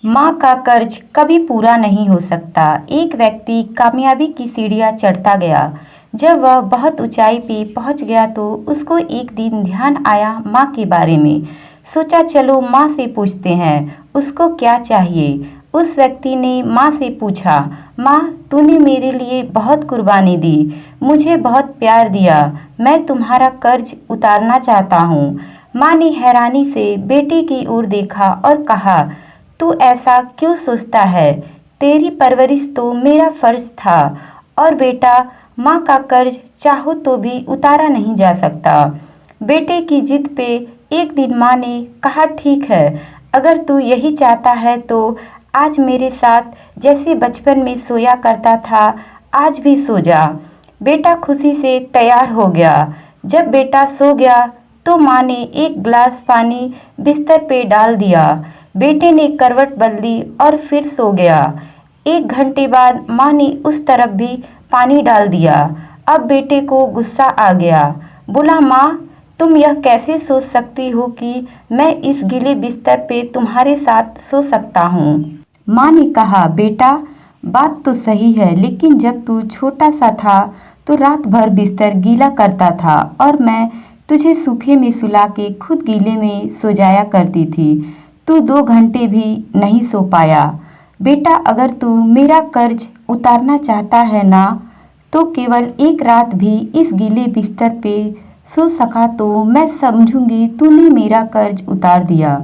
माँ का कर्ज कभी पूरा नहीं हो सकता। एक व्यक्ति कामयाबी की सीढ़ियाँ चढ़ता गया। जब वह बहुत ऊंचाई पे पहुंच गया तो उसको एक दिन ध्यान आया माँ के बारे में। सोचा चलो माँ से पूछते हैं उसको क्या चाहिए। उस व्यक्ति ने माँ से पूछा, माँ तूने मेरे लिए बहुत कुर्बानी दी, मुझे बहुत प्यार दिया, मैं तुम्हारा कर्ज उतारना चाहता हूँ। माँ ने हैरानी से बेटे की ओर देखा और कहा, तू ऐसा क्यों सोचता है? तेरी परवरिश तो मेरा फर्ज था। और बेटा, माँ का कर्ज चाहो तो भी उतारा नहीं जा सकता। बेटे की जिद पे एक दिन माँ ने कहा, ठीक है, अगर तू यही चाहता है तो आज मेरे साथ जैसे बचपन में सोया करता था आज भी सो जा। बेटा खुशी से तैयार हो गया। जब बेटा सो गया तो माँ ने एक गिलास पानी बिस्तर पे डाल दिया। बेटे ने करवट बदली और फिर सो गया। 1 घंटे बाद माँ ने उस तरफ भी पानी डाल दिया। अब बेटे को गुस्सा आ गया। बोला, माँ तुम यह कैसे सोच सकती हो कि मैं इस गीले बिस्तर पे तुम्हारे साथ सो सकता हूँ? माँ ने कहा, बेटा बात तो सही है, लेकिन जब तू छोटा सा था तो रात भर बिस्तर गीला करता था और मैं तुझे सूखे में सुला के खुद गीले में सो जाया करती थी। तू 2 घंटे भी नहीं सो पाया। बेटा, अगर तू मेरा कर्ज उतारना चाहता है ना, तो केवल एक रात भी इस गीले बिस्तर पे सो सका तो मैं समझूंगी तूने मेरा कर्ज उतार दिया।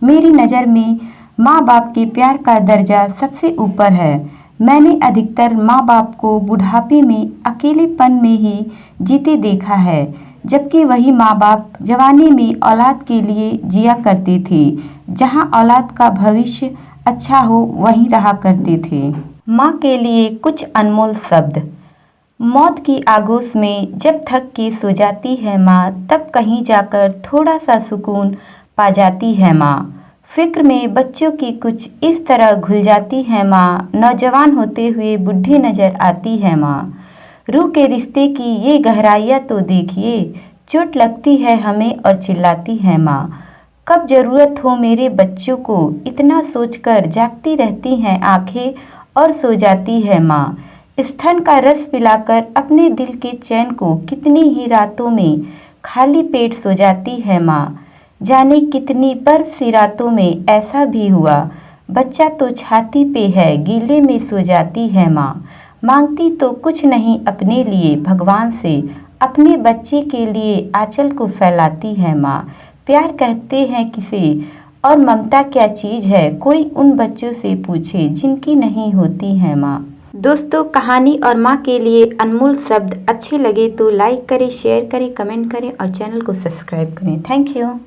मेरी नज़र में माँ बाप के प्यार का दर्जा सबसे ऊपर है। मैंने अधिकतर माँ बाप को बुढ़ापे में अकेलेपन में ही जीते देखा है, जबकि वही माँ बाप जवानी में औलाद के लिए जिया करते थे। जहाँ औलाद का भविष्य अच्छा हो वहीं रहा करते थे। माँ के लिए कुछ अनमोल शब्द। मौत की आगोश में जब थक के सो जाती है माँ, तब कहीं जाकर थोड़ा सा सुकून पा जाती है माँ। फिक्र में बच्चों की कुछ इस तरह घुल जाती है माँ, नौजवान होते हुए बुढ़ी नजर आती है माँ। रूह के रिश्ते की ये गहराइयाँ तो देखिए, चोट लगती है हमें और चिल्लाती है माँ। कब जरूरत हो मेरे बच्चों को, इतना सोचकर जागती रहती हैं आंखें और सो जाती है माँ। स्तन का रस पिलाकर अपने दिल के चैन को कितनी ही रातों में खाली पेट सो जाती है माँ। जाने कितनी बर्फ सी रातों में ऐसा भी हुआ। बच्चा तो छाती पे है, गीले में सो जाती है माँ। मांगती तो कुछ नहीं अपने लिए भगवान से, अपने बच्चे के लिए आंचल को फैलाती है माँ। प्यार कहते हैं किसे और ममता क्या चीज़ है, कोई उन बच्चों से पूछे जिनकी नहीं होती है माँ। दोस्तों, कहानी और माँ के लिए अनमोल शब्द अच्छे लगे तो लाइक करें, शेयर करें, कमेंट करें और चैनल को सब्सक्राइब करें। Thank you.